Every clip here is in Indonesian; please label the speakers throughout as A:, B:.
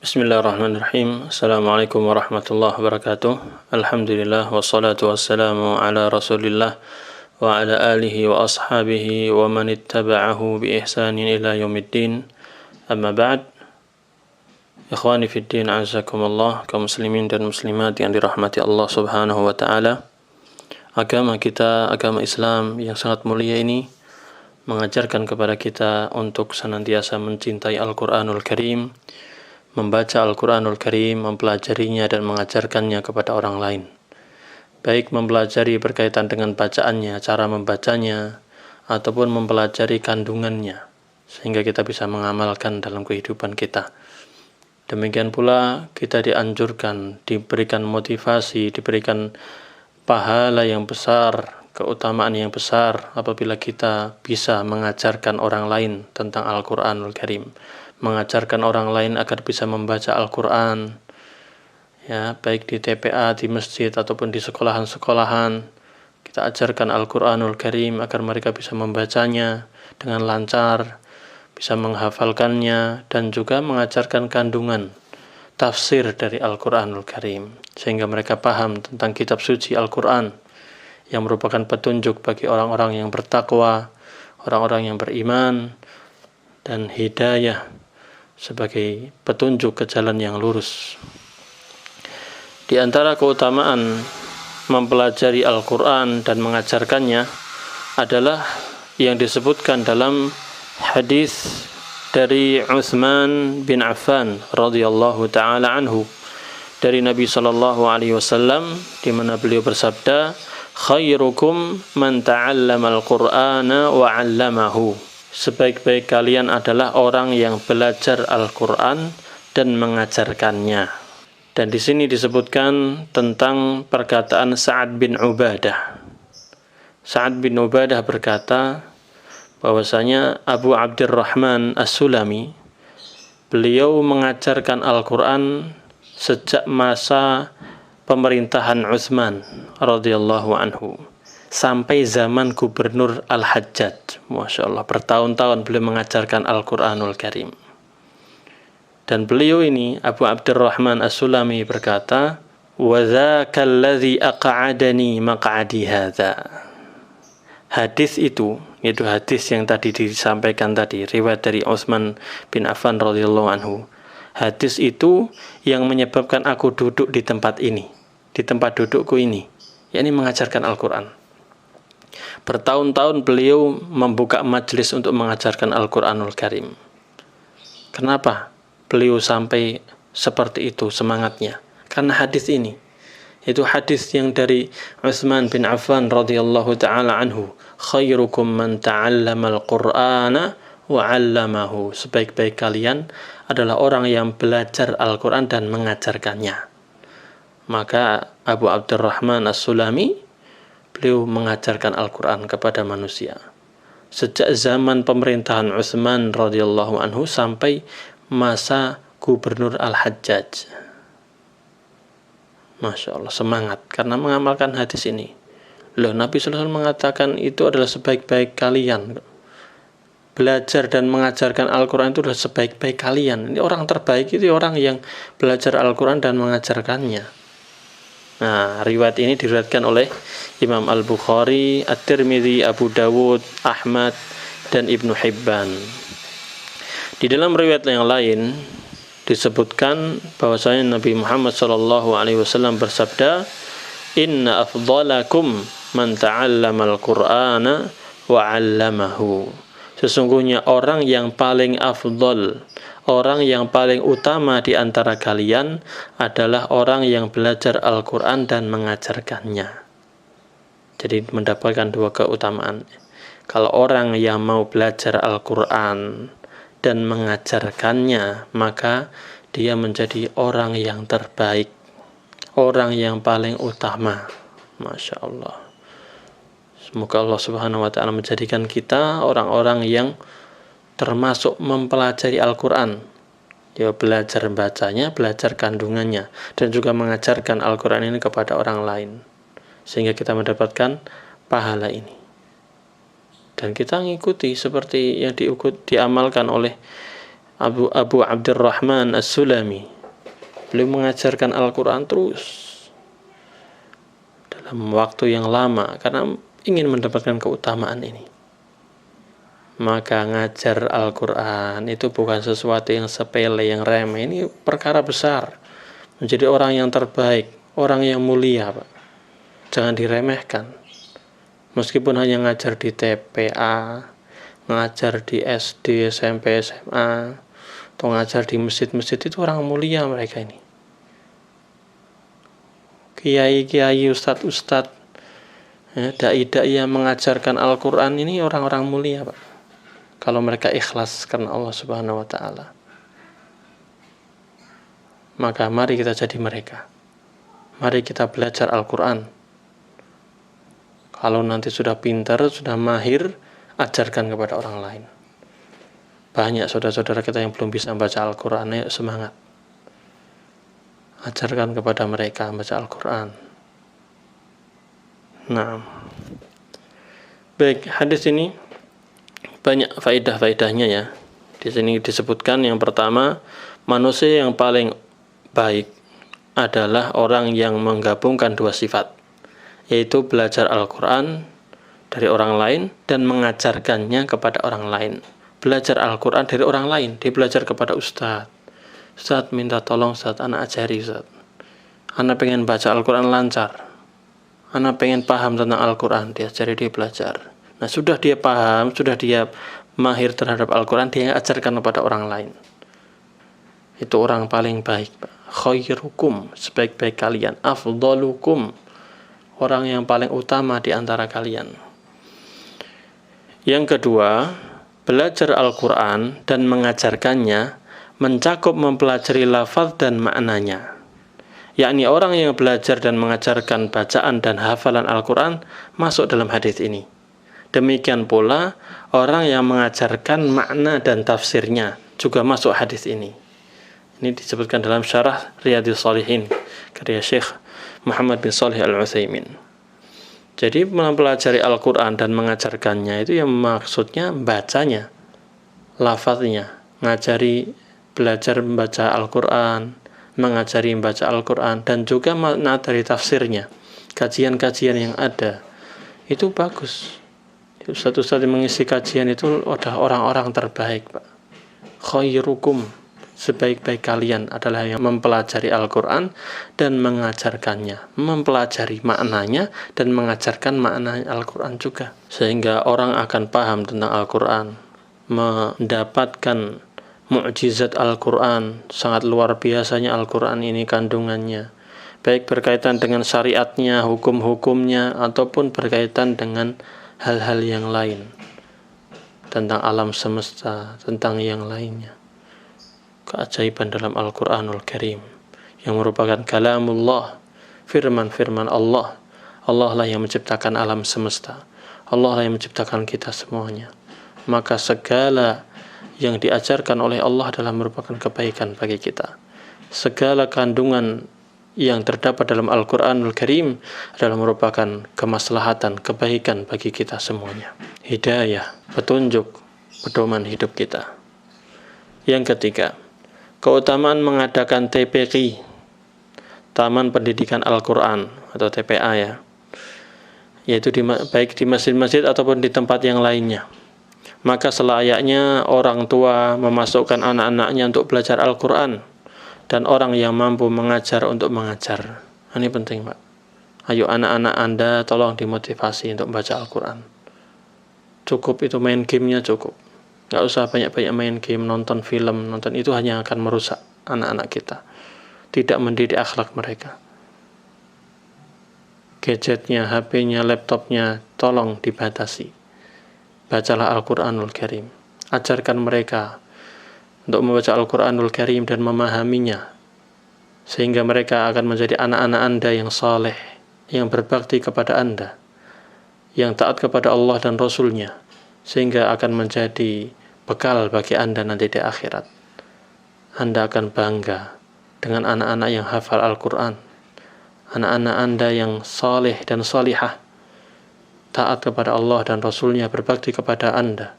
A: Bismillahirrahmanirrahim. Assalamualaikum warahmatullahi wabarakatuh. Alhamdulillah wassalatu wassalamu ala Rasulillah wa ala alihi wa ashabihi wa man ittaba'ahu bi ihsanin ila yaumiddin. Amma ba'd. Ikhwani fid din, azakumullah, kaum muslimin dan muslimat yang dirahmati Allah Subhanahu wa taala. Agama kita, agama Islam yang sangat mulia ini mengajarkan kepada kita untuk senantiasa mencintai Al-Qur'anul Karim, membaca Al-Quranul Karim, mempelajarinya dan mengajarkannya kepada orang lain. Baik mempelajari berkaitan dengan bacaannya, cara membacanya, ataupun mempelajari kandungannya, sehingga kita bisa mengamalkan dalam kehidupan kita. Demikian pula kita dianjurkan, diberikan motivasi, diberikan pahala yang besar, keutamaan yang besar apabila kita bisa mengajarkan orang lain tentang Al-Quranul Karim, mengajarkan orang lain agar bisa membaca Al-Quran, ya, baik di TPA, di masjid, ataupun di sekolahan-sekolahan. Kita ajarkan Al-Quranul Karim agar mereka bisa membacanya dengan lancar, bisa menghafalkannya, dan juga mengajarkan kandungan tafsir dari Al-Quranul Karim, sehingga mereka paham tentang kitab suci Al-Quran yang merupakan petunjuk bagi orang-orang yang bertakwa, orang-orang yang beriman, dan hidayah sebagai petunjuk ke jalan yang lurus. Di antara keutamaan mempelajari Al-Quran dan mengajarkannya adalah yang disebutkan dalam hadis dari Utsman bin Affan radhiyallahu taala anhu dari Nabi sallallahu alaihi wasallam, di mana beliau bersabda, "Khairukum man ta'allama al-Qur'ana wa 'allamahu." Sebaik-baik kalian adalah orang yang belajar Al-Quran dan mengajarkannya. Dan di sini disebutkan tentang perkataan Sa'ad bin Ubadah. Sa'ad bin Ubadah berkata bahwasanya Abu Abdurrahman As-Sulami, beliau mengajarkan Al-Quran sejak masa pemerintahan Utsman radhiyallahu anhu sampai zaman Gubernur Al-Hajjaj. Masya Allah, bertahun-tahun beliau mengajarkan Al-Quranul Karim. Dan beliau ini, Abu Abdurrahman As-Sulami, berkata, وَذَاكَ الَّذِي أَقَعَدَنِي مَقْعَدِي هَذَا. Hadis itu, yaitu hadis yang tadi disampaikan tadi, riwayat dari Utsman bin Affan radhiyallahu anhu. Hadis itu yang menyebabkan aku duduk di tempat ini, di tempat dudukku ini, yakni mengajarkan Al-Quran. Bertahun-tahun beliau membuka majelis untuk mengajarkan Al-Quranul Karim. Kenapa beliau sampai seperti itu semangatnya? Karena hadis ini, itu hadis yang dari Utsman bin Affan radhiyallahu taala anhu, "Khairukum man ta'allama al-Qur'ana wa 'allamahu." Sebaik-baik kalian adalah orang yang belajar Al-Quran dan mengajarkannya. Maka Abu Abdurrahman As-Sulami, beliau mengajarkan Al-Quran kepada manusia sejak zaman pemerintahan Utsman radhiyallahu anhu sampai masa Gubernur Al-Hajjaj. Masya Allah, semangat karena mengamalkan hadis ini. Loh, Nabi SAW mengatakan itu adalah sebaik-baik kalian. Belajar dan mengajarkan Al-Quran itu adalah sebaik-baik kalian. Ini orang terbaik itu orang yang belajar Al-Quran dan mengajarkannya. Nah, riwayat ini diriwayatkan oleh Imam Al-Bukhari, At-Tirmidzi, Abu Dawud, Ahmad, dan Ibnu Hibban. Di dalam riwayat yang lain disebutkan bahwasanya Nabi Muhammad SAW bersabda, "Inna afdalakum man ta'allama al-Qur'ana wa 'allamahu." Sesungguhnya orang yang paling afdal, orang yang paling utama di antara kalian adalah orang yang belajar Al-Quran dan mengajarkannya. Jadi mendapatkan dua keutamaan. Kalau orang yang mau belajar Al-Quran dan mengajarkannya, maka dia menjadi orang yang terbaik, orang yang paling utama. Masya Allah. Semoga Allah Subhanahu wa ta'ala menjadikan kita orang-orang yang termasuk mempelajari Al-Quran, ya, belajar bacanya, belajar kandungannya, dan juga mengajarkan Al-Quran ini kepada orang lain, sehingga kita mendapatkan pahala ini. Dan kita mengikuti seperti yang diamalkan oleh Abu Abdurrahman As-Sulami. Beliau mengajarkan Al-Quran terus dalam waktu yang lama karena ingin mendapatkan keutamaan ini. Maka ngajar Al-Quran itu bukan sesuatu yang sepele, yang remeh. Ini perkara besar. Menjadi orang yang terbaik, orang yang mulia, Pak. Jangan diremehkan. Meskipun hanya ngajar di TPA, ngajar di SD, SMP, SMA, atau ngajar di masjid-masjid, itu orang mulia mereka ini. Kiai-kiai, ustadz-ustadz, dai-dai yang mengajarkan Al-Quran ini orang-orang mulia, Pak. Kalau mereka ikhlas karena Allah Subhanahu wa Ta'ala, maka mari kita jadi mereka. Mari kita belajar Al-Quran. Kalau nanti sudah pintar, sudah mahir, ajarkan kepada orang lain. Banyak saudara-saudara kita yang belum bisa membaca Al-Quran, ayo semangat. Ajarkan kepada mereka membaca Al-Quran. Nah, baik, hadis ini banyak faedah-faedahnya ya. Di sini disebutkan yang pertama, manusia yang paling baik adalah orang yang menggabungkan dua sifat, yaitu belajar Al-Quran dari orang lain dan mengajarkannya kepada orang lain. Belajar Al-Quran dari orang lain, dia belajar kepada ustadz. Ustadz minta tolong Ustadz, anak ajari Ustadz. Anak pengen baca Al-Quran lancar. Anak pengen paham tentang Al-Quran, dia cari, dia belajar. Nah, sudah dia paham, sudah dia mahir terhadap Al-Quran, dia ajarkan kepada orang lain. Itu orang paling baik, Pak. Khairukum, sebaik-baik kalian. Afdalukum, orang yang paling utama di antara kalian. Yang kedua, belajar Al-Quran dan mengajarkannya mencakup mempelajari lafaz dan maknanya. Yakni orang yang belajar dan mengajarkan bacaan dan hafalan Al-Quran masuk dalam hadis ini. Demikian pula orang yang mengajarkan makna dan tafsirnya juga masuk hadis ini. Ini disebutkan dalam syarah Riyadhus Shalihin karya Syekh Muhammad bin Shalih Al-Utsaimin. Jadi mempelajari Al-Quran dan mengajarkannya itu yang maksudnya bacanya, lafaznya, belajar membaca Al-Quran, mengajari membaca Al-Quran, dan juga makna dari tafsirnya, kajian-kajian yang ada. Itu bagus. Ustadz-ustadz yang mengisi kajian itu adalah orang-orang terbaik, Pak. Khairukum, sebaik-baik kalian adalah yang mempelajari Al-Quran dan mengajarkannya, mempelajari maknanya dan mengajarkan makna Al-Quran juga, sehingga orang akan paham tentang Al-Quran, mendapatkan mukjizat Al-Quran. Sangat luar biasanya Al-Quran ini kandungannya, baik berkaitan dengan syariatnya, hukum-hukumnya, ataupun berkaitan dengan hal-hal yang lain, tentang alam semesta, tentang yang lainnya. Keajaiban dalam Al-Quranul Karim yang merupakan kalamullah, firman-firman Allah. Allah lah yang menciptakan alam semesta, Allah lah yang menciptakan kita semuanya. Maka segala yang diajarkan oleh Allah adalah merupakan kebaikan bagi kita. Segala kandungan yang terdapat dalam Al-Quranul Karim adalah merupakan kemaslahatan, kebaikan bagi kita semuanya. Hidayah, petunjuk, pedoman hidup kita. Yang ketiga, keutamaan mengadakan TPQ, Taman Pendidikan Al-Quran atau TPA ya, yaitu baik di masjid-masjid ataupun di tempat yang lainnya. Maka selayaknya orang tua memasukkan anak-anaknya untuk belajar Al-Quran, dan orang yang mampu mengajar untuk mengajar. Ini penting, Pak. Ayo anak-anak Anda tolong dimotivasi untuk membaca Al-Quran. Cukup itu main gamenya cukup. Gak usah banyak-banyak main game, nonton film, itu hanya akan merusak anak-anak kita. Tidak mendidik akhlak mereka. Gadgetnya, HP-nya, laptopnya, tolong dibatasi. Bacalah Al-Quranul Karim. Ajarkan mereka untuk membaca Al-Quranul Karim dan memahaminya, sehingga mereka akan menjadi anak-anak Anda yang saleh, yang berbakti kepada Anda, yang taat kepada Allah dan Rasul-Nya, sehingga akan menjadi bekal bagi Anda nanti di akhirat. Anda akan bangga dengan anak-anak yang hafal Al-Quran, anak-anak Anda yang saleh dan salihah, taat kepada Allah dan Rasul-Nya, berbakti kepada Anda.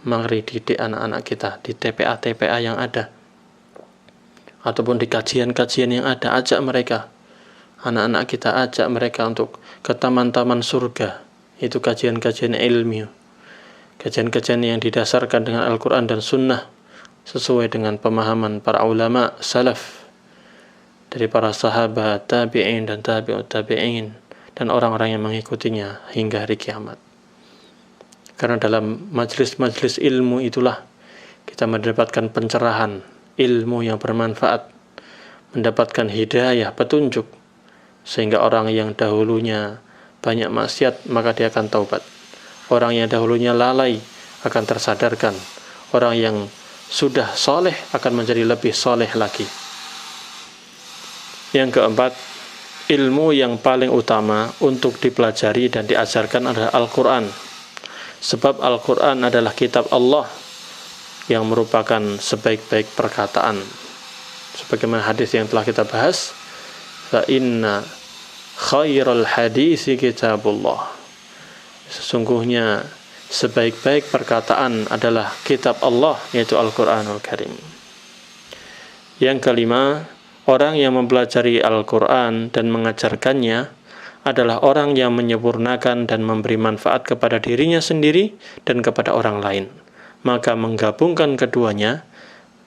A: Mari didik anak-anak kita di TPA-TPA yang ada, ataupun di kajian-kajian yang ada. Ajak mereka, anak-anak kita, ajak mereka untuk ke taman-taman surga. Itu kajian-kajian ilmiah, kajian-kajian yang didasarkan dengan Al-Quran dan Sunnah, sesuai dengan pemahaman para ulama salaf, dari para sahabat, tabi'in dan tabi'ut tabi'in, dan orang-orang yang mengikutinya hingga hari kiamat. Karena dalam majlis-majlis ilmu itulah kita mendapatkan pencerahan, ilmu yang bermanfaat, mendapatkan hidayah, petunjuk, sehingga orang yang dahulunya banyak maksiat, maka dia akan taubat. Orang yang dahulunya lalai akan tersadarkan. Orang yang sudah soleh akan menjadi lebih soleh lagi. Yang keempat, ilmu yang paling utama untuk dipelajari dan diajarkan adalah Al-Quran. Sebab Al-Quran adalah kitab Allah yang merupakan sebaik-baik perkataan. Sebagaimana hadis yang telah kita bahas, fa inna khairal hadisi kitabullah. Sesungguhnya sebaik-baik perkataan adalah kitab Allah, yaitu Al-Quranul Karim. Yang kelima, orang yang mempelajari Al-Quran dan mengajarkannya adalah orang yang menyempurnakan dan memberi manfaat kepada dirinya sendiri dan kepada orang lain. Maka menggabungkan keduanya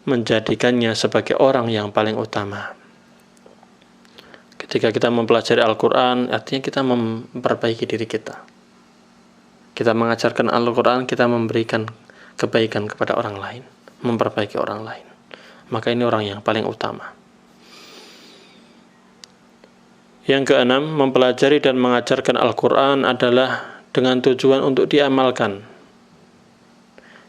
A: menjadikannya sebagai orang yang paling utama. Ketika kita mempelajari Al-Quran, artinya kita memperbaiki diri kita. Kita mengajarkan Al-Quran, kita memberikan kebaikan kepada orang lain, memperbaiki orang lain. Maka ini orang yang paling utama. Yang keenam, mempelajari dan mengajarkan Al-Quran adalah dengan tujuan untuk diamalkan.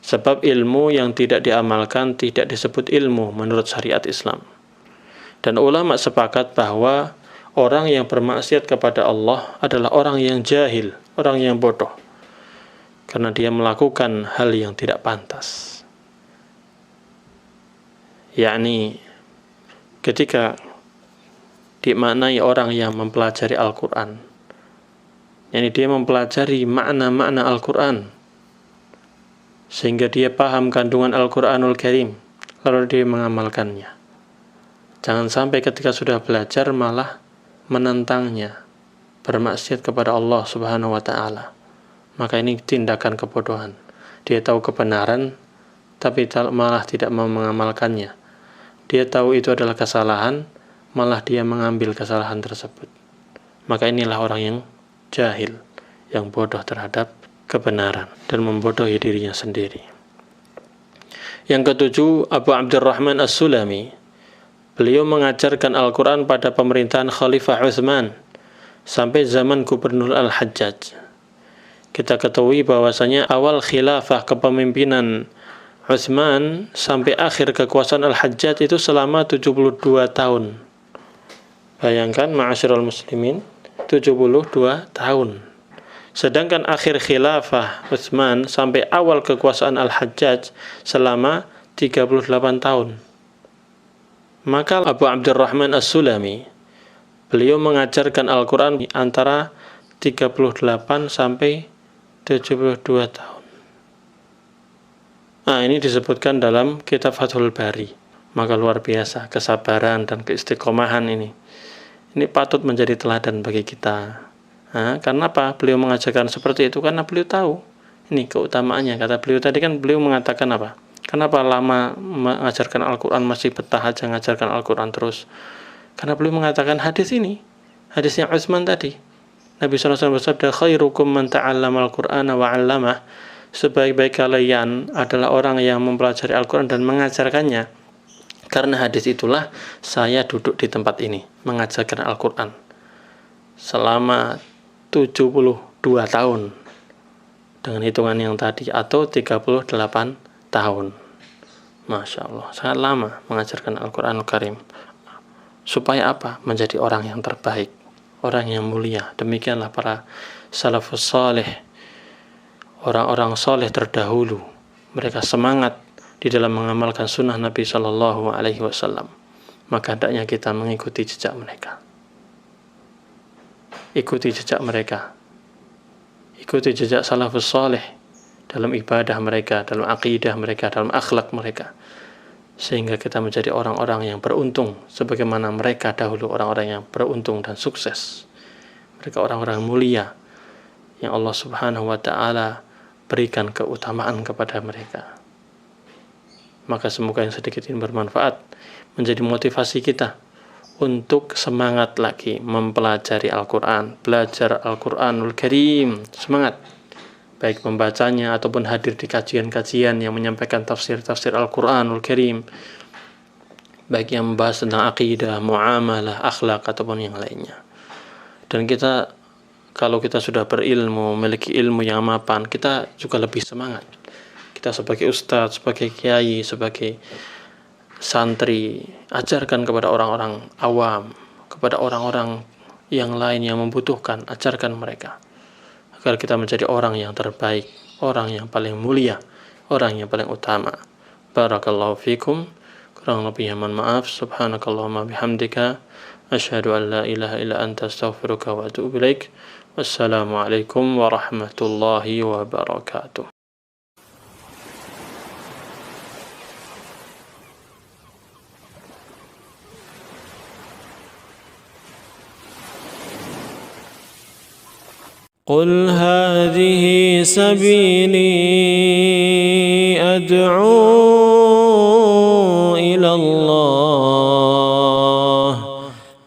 A: Sebab ilmu yang tidak diamalkan tidak disebut ilmu menurut syariat Islam. Dan ulama sepakat bahwa orang yang bermaksiat kepada Allah adalah orang yang jahil, orang yang bodoh, karena dia melakukan hal yang tidak pantas. Yakni ketika dimaknai orang yang mempelajari Al-Quran, yakni dia mempelajari makna-makna Al-Quran sehingga dia paham kandungan Al-Quranul Karim, lalu dia mengamalkannya. Jangan sampai ketika sudah belajar malah menentangnya, bermaksiat kepada Allah Subhanahu wa Ta'ala. Maka ini tindakan kebodohan. Dia tahu kebenaran tapi malah tidak mau mengamalkannya. Dia tahu itu adalah kesalahan, malah dia mengambil kesalahan tersebut. Maka inilah orang yang jahil, yang bodoh terhadap kebenaran dan membodohi dirinya sendiri. Yang ketujuh, Abu Abdurrahman As-Sulami, beliau mengajarkan Al-Quran pada pemerintahan Khalifah Utsman sampai zaman Gubernur Al-Hajjaj. Kita ketahui bahwasanya awal khilafah kepemimpinan Utsman sampai akhir kekuasaan Al-Hajjaj itu selama 72 tahun. Bayangkan ma'asyiral muslimin, 72 tahun. Sedangkan akhir khilafah Utsman sampai awal kekuasaan Al-Hajjaj selama 38 tahun. Maka Abu Abdurrahman As-Sulami, beliau mengajarkan Al-Quran antara 38 sampai 72 tahun. Nah, ini disebutkan dalam kitab Fathul Bari. Maka luar biasa kesabaran dan keistiqomahan ini. Ini patut menjadi teladan bagi kita. Nah, karena apa? Beliau mengajarkan seperti itu karena beliau tahu ini keutamaannya. Kata beliau tadi kan, beliau mengatakan apa? Kenapa lama mengajarkan Al-Quran, masih betah aja mengajarkan Al-Quran terus? Karena beliau mengatakan hadis ini, hadisnya Utsman tadi. Nabi SAW bersabda, khairukum man ta'allama al-Qur'ana wa 'allamah. Sebaik-baik kalian adalah orang yang mempelajari Al-Quran dan mengajarkannya. Karena hadis itulah saya duduk di tempat ini mengajarkan Al-Quran selama 72 tahun dengan hitungan yang tadi, atau 38 tahun. Masya Allah, sangat lama mengajarkan Al-Quranul Karim. Supaya apa? Menjadi orang yang terbaik, orang yang mulia. Demikianlah para salafus saleh, orang-orang saleh terdahulu. Mereka semangat di dalam mengamalkan sunnah Nabi Sallallahu Alaihi Wasallam. Maka hendaknya kita mengikuti jejak mereka. Ikuti jejak mereka. Ikuti jejak salafus saleh dalam ibadah mereka, dalam akidah mereka, dalam akhlak mereka, sehingga kita menjadi orang-orang yang beruntung sebagaimana mereka dahulu orang-orang yang beruntung dan sukses. Mereka orang-orang mulia yang Allah Subhanahu wa ta'ala berikan keutamaan kepada mereka. Maka semoga yang sedikit ini bermanfaat, menjadi motivasi kita untuk semangat lagi mempelajari Al-Quran, belajar Al-Quranul Karim, semangat, baik membacanya ataupun hadir di kajian-kajian yang menyampaikan tafsir-tafsir Al-Quranul Karim, baik yang membahas tentang akidah, muamalah, akhlak ataupun yang lainnya. Dan kita, kalau kita sudah berilmu, memiliki ilmu yang mapan, kita juga lebih semangat. Kita sebagai ustadz, sebagai kiai, sebagai santri, ajarkan kepada orang-orang awam, kepada orang-orang yang lain yang membutuhkan, ajarkan mereka agar kita menjadi orang yang terbaik, orang yang paling mulia, orang yang paling utama. Barakallahu fikum. Kurang lebihnya mohon maaf. Subhanakallahumma bihamdika asyhadu an la ilaha illa anta astaghfiruka wa atubu ilaik. Wassalamualaikum warahmatullahi wabarakatuh. قل هذه سبيلي أدعو إلى الله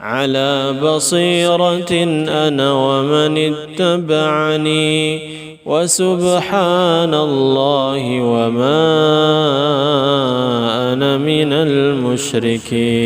A: على بصيرة أنا ومن اتبعني وسبحان الله وما أنا من المشركين.